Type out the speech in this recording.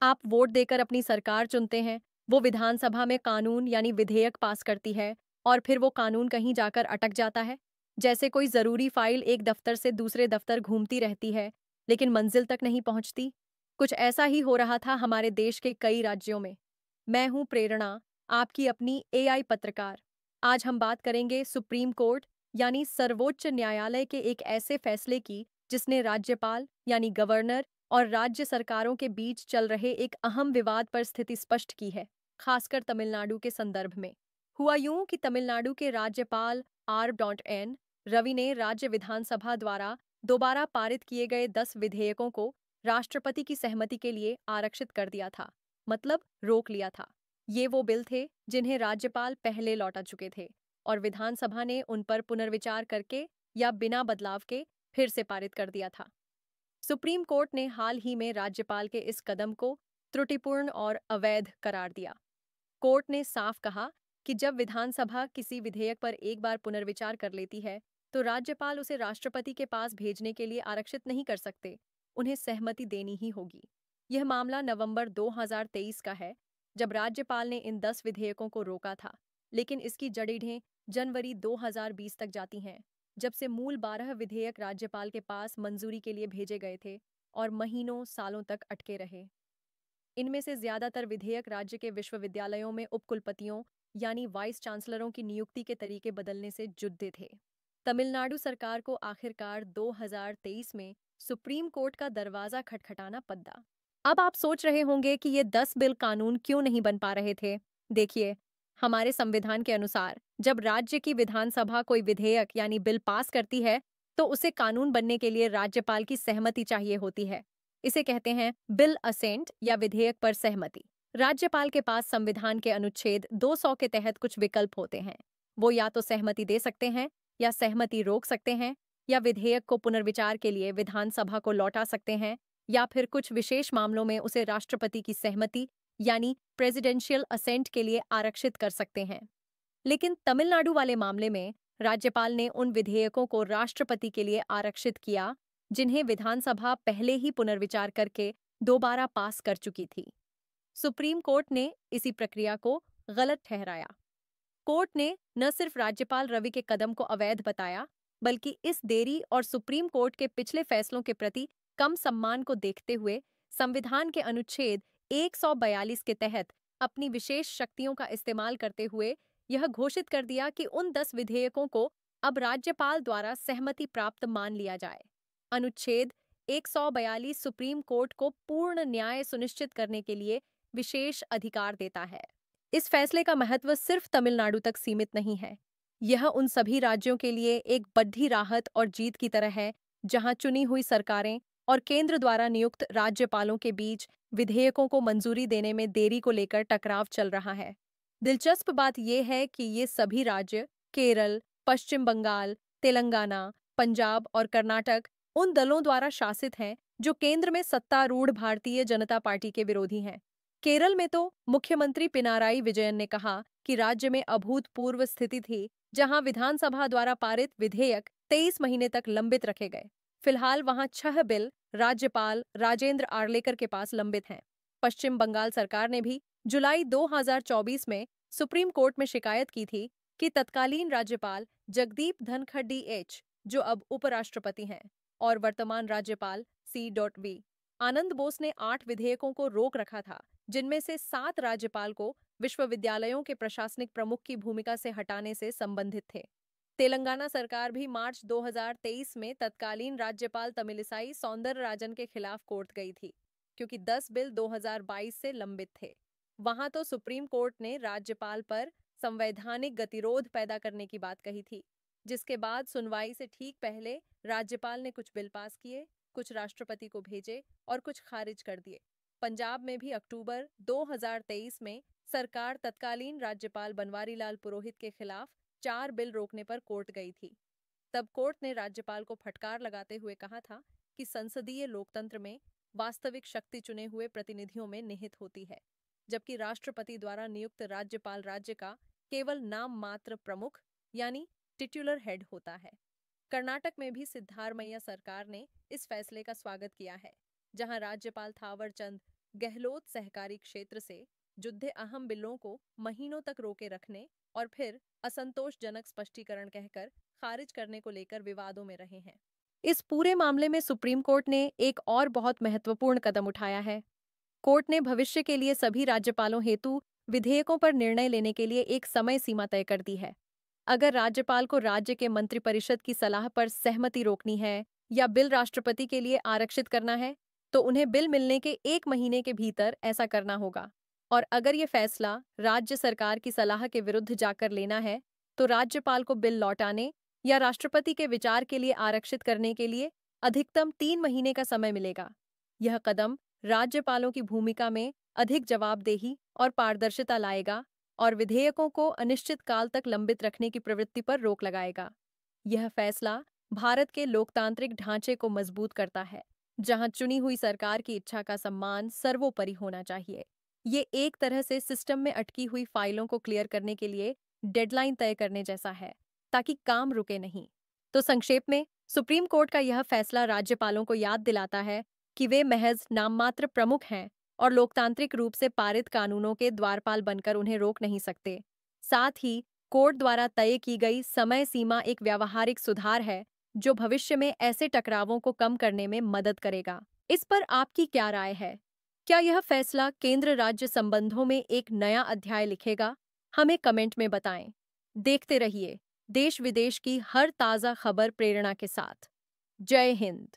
आप वोट देकर अपनी सरकार चुनते हैं, वो विधानसभा में कानून यानी विधेयक पास करती है और फिर वो कानून कहीं जाकर अटक जाता है। जैसे कोई ज़रूरी फाइल एक दफ्तर से दूसरे दफ्तर घूमती रहती है, लेकिन मंजिल तक नहीं पहुंचती। कुछ ऐसा ही हो रहा था हमारे देश के कई राज्यों में। मैं हूं प्रेरणा, आपकी अपनी एआई पत्रकार। आज हम बात करेंगे सुप्रीम कोर्ट यानी सर्वोच्च न्यायालय के एक ऐसे फैसले की जिसने राज्यपाल यानी गवर्नर और राज्य सरकारों के बीच चल रहे एक अहम विवाद पर स्थिति स्पष्ट की है, खासकर तमिलनाडु के संदर्भ में। हुआ यूं कि तमिलनाडु के राज्यपाल R.N. रवि ने राज्य विधानसभा द्वारा दोबारा पारित किए गए 10 विधेयकों को राष्ट्रपति की सहमति के लिए आरक्षित कर दिया था, मतलब रोक लिया था। ये वो बिल थे जिन्हें राज्यपाल पहले लौटा चुके थे और विधानसभा ने उन पर पुनर्विचार करके या बिना बदलाव के फिर से पारित कर दिया था। सुप्रीम कोर्ट ने हाल ही में राज्यपाल के इस कदम को त्रुटिपूर्ण और अवैध करार दिया। कोर्ट ने साफ कहा कि जब विधानसभा किसी विधेयक पर एक बार पुनर्विचार कर लेती है, तो राज्यपाल उसे राष्ट्रपति के पास भेजने के लिए आरक्षित नहीं कर सकते, उन्हें सहमति देनी ही होगी। यह मामला नवंबर 2023 का है, जब राज्यपाल ने इन 10 विधेयकों को रोका था, लेकिन इसकी जड़ें जनवरी 2020 तक जाती हैं, जब से मूल 12 विधेयक राज्यपाल के पास मंजूरी के लिए भेजे गए थे और महीनों सालों तक अटके रहे। इनमें से ज्यादातर विधेयक राज्य के विश्वविद्यालयों में उपकुलपतियों यानी वाइस चांसलरों की नियुक्ति के तरीके बदलने से जुड़े थे। तमिलनाडु सरकार को आखिरकार 2023 में सुप्रीम कोर्ट का दरवाजा खटखटाना पड़ा। अब आप सोच रहे होंगे कि ये 10 बिल कानून क्यों नहीं बन पा रहे थे। देखिए, हमारे संविधान के अनुसार जब राज्य की विधानसभा कोई विधेयक यानी बिल पास करती है, तो उसे कानून बनने के लिए राज्यपाल की सहमति चाहिए होती है। इसे कहते हैं बिल असेंट या विधेयक पर सहमति। राज्यपाल के पास संविधान के अनुच्छेद 200 के तहत कुछ विकल्प होते हैं। वो या तो सहमति दे सकते हैं, या सहमति रोक सकते हैं, या विधेयक को पुनर्विचार के लिए विधानसभा को लौटा सकते हैं, या फिर कुछ विशेष मामलों में उसे राष्ट्रपति की सहमति यानी प्रेसिडेंशियल असेंट के लिए आरक्षित कर सकते हैं। लेकिन तमिलनाडु वाले मामले में राज्यपाल ने उन विधेयकों को राष्ट्रपति के लिए आरक्षित किया जिन्हें विधानसभा पहले ही पुनर्विचार करके दोबारा पास कर चुकी थी। सुप्रीम कोर्ट ने इसी प्रक्रिया को गलत ठहराया। कोर्ट ने न सिर्फ राज्यपाल रवि के कदम को अवैध बताया, बल्कि इस देरी और सुप्रीम कोर्ट के पिछले फैसलों के प्रति कम सम्मान को देखते हुए संविधान के अनुच्छेद 142 के तहत अपनी विशेष शक्तियों का इस्तेमाल करते हुए यह घोषित कर दिया कि उन 10 विधेयकों को अब राज्यपाल द्वारा सहमति प्राप्त मान लिया जाए। अनुच्छेद 142 सुप्रीम कोर्ट को पूर्ण न्याय सुनिश्चित करने के लिए विशेष अधिकार देता है। इस फैसले का महत्व सिर्फ तमिलनाडु तक सीमित नहीं है। यह उन सभी राज्यों के लिए एक बड़ी राहत और जीत की तरह है, जहां चुनी हुई सरकारें और केंद्र द्वारा नियुक्त राज्यपालों के बीच विधेयकों को मंजूरी देने में देरी को लेकर टकराव चल रहा है। दिलचस्प बात यह है कि ये सभी राज्य केरल, पश्चिम बंगाल, तेलंगाना, पंजाब और कर्नाटक उन दलों द्वारा शासित हैं जो केंद्र में सत्तारूढ़ भारतीय जनता पार्टी के विरोधी हैं। केरल में तो मुख्यमंत्री पिनाराई विजयन ने कहा कि राज्य में अभूतपूर्व स्थिति थी, जहां विधानसभा द्वारा पारित विधेयक 23 महीने तक लंबित रखे गए। फिलहाल वहां 6 बिल राज्यपाल राजेंद्र आर्लेकर के पास लंबित हैं। पश्चिम बंगाल सरकार ने भी जुलाई 2024 में सुप्रीम कोर्ट में शिकायत की थी कि तत्कालीन राज्यपाल जगदीप धनखड़ एच, जो अब उपराष्ट्रपति हैं, और वर्तमान राज्यपाल C.V. आनंद बोस ने 8 विधेयकों को रोक रखा था, जिनमें से 7 राज्यपाल को विश्वविद्यालयों के प्रशासनिक प्रमुख की भूमिका से हटाने से संबंधित थे। तेलंगाना सरकार भी मार्च 2023 में तत्कालीन राज्यपाल तमिलिसाई सौंदरराजन के खिलाफ कोर्ट गई थी, क्योंकि 10 बिल 2022 से लंबित थे। वहां तो सुप्रीम कोर्ट ने राज्यपाल पर संवैधानिक गतिरोध पैदा करने की बात कही थी, जिसके बाद सुनवाई से ठीक पहले राज्यपाल ने कुछ बिल पास किए, कुछ राष्ट्रपति को भेजे और कुछ खारिज कर दिए। पंजाब में भी अक्टूबर 2023 में सरकार तत्कालीन राज्यपाल बनवारीलाल पुरोहित के खिलाफ 4 बिल रोकने पर कोर्ट गई थी। तब कोर्ट ने राज्यपाल को फटकार लगाते हुए कहा था कि संसदीय लोकतंत्र में वास्तविक शक्ति चुने हुए प्रतिनिधियों में निहित होती है, जबकि राष्ट्रपति द्वारा नियुक्त राज्यपाल राज्य का केवल नाम मात्र प्रमुख यानी टिट्युलर हेड होता है। कर्नाटक में भी सिद्धारमैया सरकार ने इस फैसले का स्वागत किया है, जहां राज्यपाल थावर चंद गहलोत सहकारी क्षेत्र से जुड़े अहम बिलों को महीनों तक रोके रखने और फिर असंतोषजनक स्पष्टीकरण कहकर खारिज करने को लेकर विवादों में रहे हैं। इस पूरे मामले में सुप्रीम कोर्ट ने एक और बहुत महत्वपूर्ण कदम उठाया है। कोर्ट ने भविष्य के लिए सभी राज्यपालों हेतु विधेयकों पर निर्णय लेने के लिए एक समय सीमा तय कर दी है। अगर राज्यपाल को राज्य के मंत्रिपरिषद की सलाह पर सहमति रोकनी है या बिल राष्ट्रपति के लिए आरक्षित करना है, तो उन्हें बिल मिलने के 1 महीने के भीतर ऐसा करना होगा। और अगर ये फैसला राज्य सरकार की सलाह के विरुद्ध जाकर लेना है, तो राज्यपाल को बिल लौटाने या राष्ट्रपति के विचार के लिए आरक्षित करने के लिए अधिकतम 3 महीने का समय मिलेगा। यह कदम राज्यपालों की भूमिका में अधिक जवाबदेही और पारदर्शिता लाएगा और विधेयकों को अनिश्चित काल तक लंबित रखने की प्रवृत्ति पर रोक लगाएगा। यह फैसला भारत के लोकतांत्रिक ढांचे को मजबूत करता है, जहां चुनी हुई सरकार की इच्छा का सम्मान सर्वोपरि होना चाहिए। ये एक तरह से सिस्टम में अटकी हुई फाइलों को क्लियर करने के लिए डेडलाइन तय करने जैसा है, ताकि काम रुके नहीं। तो संक्षेप में, सुप्रीम कोर्ट का यह फैसला राज्यपालों को याद दिलाता है कि वे महज नाममात्र प्रमुख हैं और लोकतांत्रिक रूप से पारित कानूनों के द्वारपाल बनकर उन्हें रोक नहीं सकते। साथ ही कोर्ट द्वारा तय की गई समय सीमा एक व्यावहारिक सुधार है, जो भविष्य में ऐसे टकरावों को कम करने में मदद करेगा। इस पर आपकी क्या राय है? क्या यह फैसला केंद्र राज्य संबंधों में एक नया अध्याय लिखेगा? हमें कमेंट में बताएं। देखते रहिए देश विदेश की हर ताज़ा खबर प्रेरणा के साथ। जय हिंद।